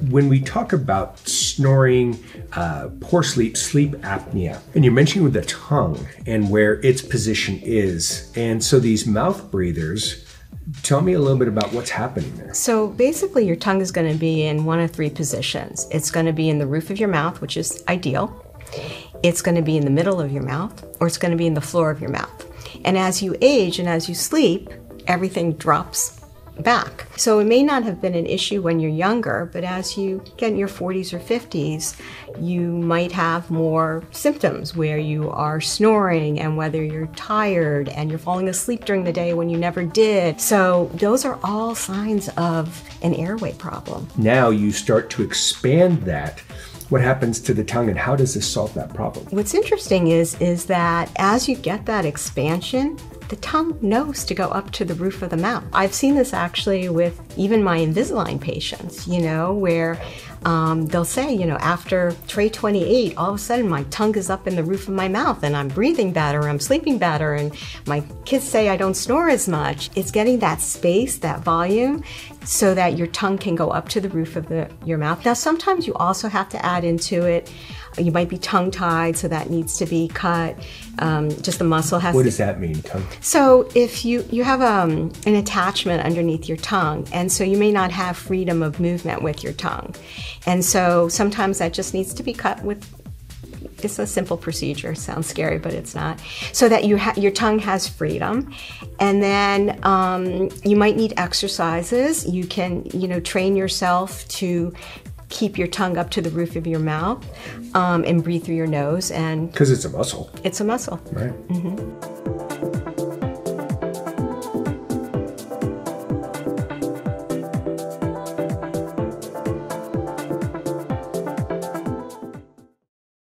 when we talk about snoring, poor sleep, sleep apnea, and you're mentioning with the tongue and where its position is, and so these mouth breathers, tell me a little bit about what's happening there. So basically your tongue is going to be in one of three positions. It's going to be in the roof of your mouth, which is ideal. It's going to be in the middle of your mouth, or it's going to be in the floor of your mouth. And as you age and as you sleep, everything drops back. So it may not have been an issue when you're younger, but as you get in your 40s or 50s, you might have more symptoms where you are snoring and whether you're tired and you're falling asleep during the day when you never did. So those are all signs of an airway problem. Now you start to expand that. What happens to the tongue and how does this solve that problem? What's interesting is that as you get that expansion, the tongue knows to go up to the roof of the mouth. I've seen this actually with even my Invisalign patients, where they'll say, after tray 28, all of a sudden my tongue is up in the roof of my mouth and I'm breathing better, I'm sleeping better, and my kids say I don't snore as much. It's getting that space, that volume, so that your tongue can go up to the roof of your mouth. Now, sometimes you also have to add into it, you might be tongue-tied, so that needs to be cut. Just the muscle has What does that mean, tongue? So if you have an attachment underneath your tongue, and so you may not have freedom of movement with your tongue. And so sometimes that just needs to be cut with, it's a simple procedure. Sounds scary, but it's not. So that your tongue has freedom. And then you might need exercises. You can, train yourself to keep your tongue up to the roof of your mouth and breathe through your nose. And because it's a muscle. It's a muscle. Right. Mm-hmm.